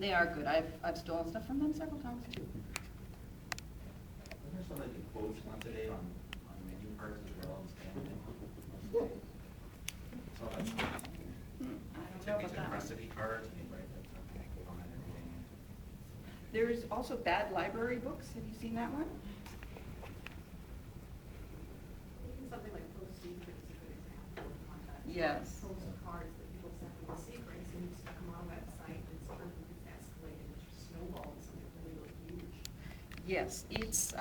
They are good. I've stolen stuff from them several times too. Wasn't there some that you quotes once a day on menu cards as well and spam them? So that's, I don't know about that. recipe cards and you write that on everything. There's also bad library books. Have you seen that one? Even something like Post Secrets is a good example of contact. Yes. Postcards that people send with secrets and you stuck them on a website and it's sort of escalated and just snowballed into something really huge. Yes, it's,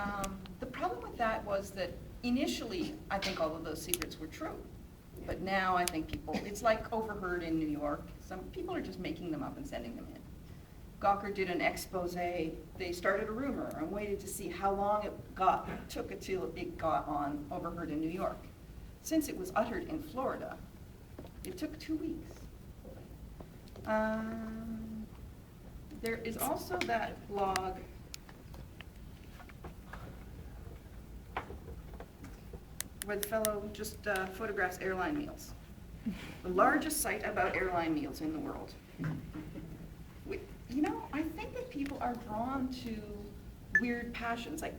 the problem with that was that initially, I think all of those secrets were true. But now I think people, it's like Overheard in New York. Some people are just making them up and sending them in. Gawker did an expose. They started a rumor and waited to see how long it took until it got on Overheard in New York. Since it was uttered in Florida, it took 2 weeks. There is also that blog where the fellow just photographs airline meals. The largest site about airline meals in the world. You know, I think that people are drawn to weird passions. Like,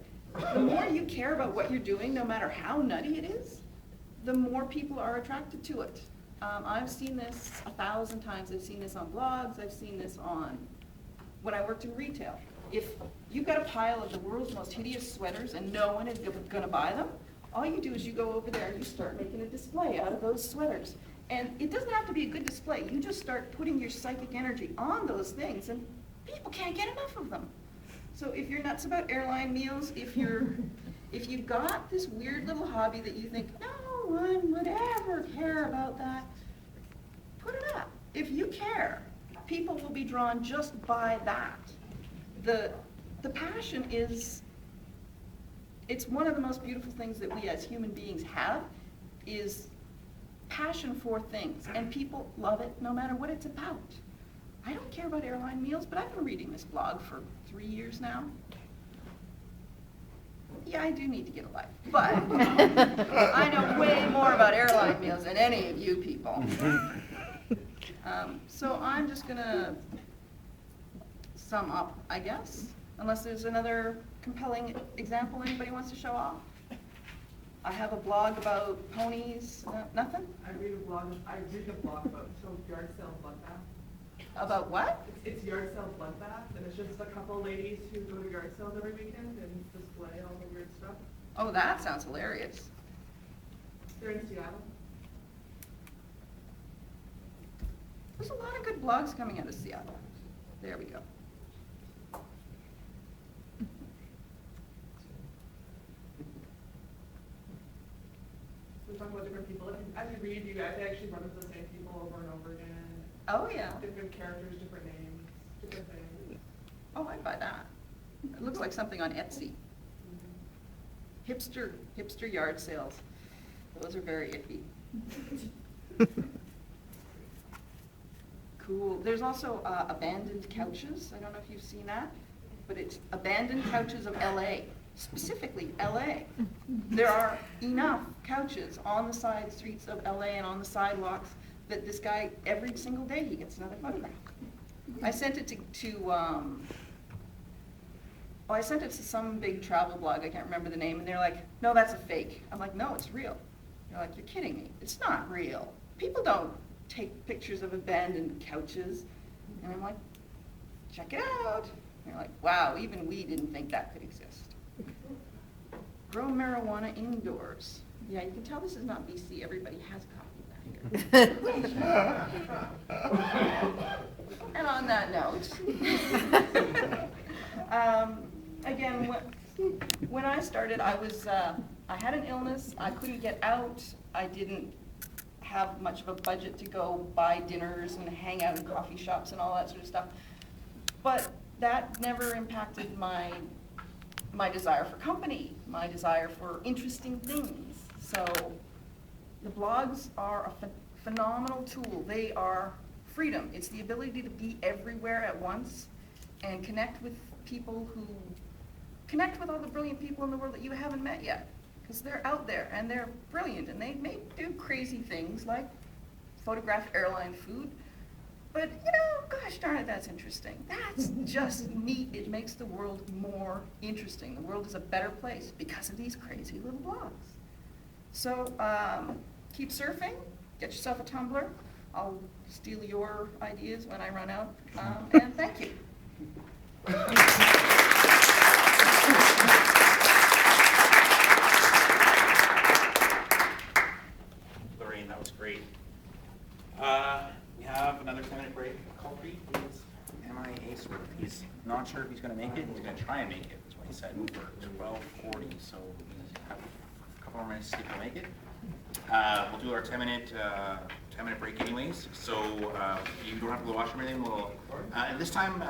the more you care about what you're doing, no matter how nutty it is, the more people are attracted to it. I've seen this 1,000 times. I've seen this on blogs. I've seen this on when I worked in retail. If you've got a pile of the world's most hideous sweaters and no one is going to buy them, all you do is you go over there and you start making a display out of those sweaters. And it doesn't have to be a good display. You just start putting your psychic energy on those things, and people can't get enough of them. So if you're nuts about airline meals, if you've got this weird little hobby that you think, no one would ever care about that, put it up. If you care, people will be drawn just by that. The passion is, it's one of the most beautiful things that we as human beings have, is passion for things, and people love it no matter what it's about. I don't care about airline meals, but I've been reading this blog for 3 years now. Yeah, I do need to get a life, but I know way more about airline meals than any of you people. So I'm just gonna sum up, I guess, unless there's another compelling example anybody wants to show off. I have a blog about ponies. Nothing? I read a blog about yard sale bloodbath. About what? It's yard sale bloodbath, and it's just a couple ladies who go to yard sales every weekend and display all the weird stuff. Oh, that sounds hilarious. They're in Seattle. There's a lot of good blogs coming out of Seattle. There we go. We talk about different people. As you read, you actually run into the same people over and over again. Oh, yeah. Different characters, different names, different things. Oh, I'd buy that. It looks like something on Etsy. Hipster yard sales. Those are very iffy. Cool. There's also abandoned couches. I don't know if you've seen that, but it's abandoned couches of LA, specifically LA. There are enough couches on the side streets of LA and on the sidewalks that this guy, every single day, he gets another photograph. I sent it I sent it to some big travel blog, I can't remember the name, and they're like, no, that's a fake. I'm like, no, it's real. They're like, you're kidding me. It's not real. People don't take pictures of abandoned couches. And I'm like, check it out. And they're like, wow, even we didn't think that could exist. Grow marijuana indoors. Yeah, you can tell this is not BC. Everybody has a copy of that here. And on that note, again, when I started, I had an illness. I couldn't get out. I didn't have much of a budget to go buy dinners and hang out in coffee shops and all that sort of stuff. But that never impacted my desire for company, my desire for interesting things. So the blogs are a phenomenal tool. They are freedom. It's the ability to be everywhere at once and connect with all the brilliant people in the world that you haven't met yet. Because they're out there and they're brilliant and they may do crazy things like photograph airline food, But, gosh darn it, that's interesting. That's just neat. It makes the world more interesting. The world is a better place because of these crazy little blogs. So keep surfing, get yourself a Tumblr. I'll steal your ideas when I run out, and thank you. Lorraine, that was great. We have another 10-minute break. Culprit is MIA sort of. He's not sure if he's going to make it. He's going to try and make it, is what he said, for 12:40. So we have a couple more minutes to see if he'll make it. We'll do our 10-minute break anyways. So you don't have to go wash or anything. And this time,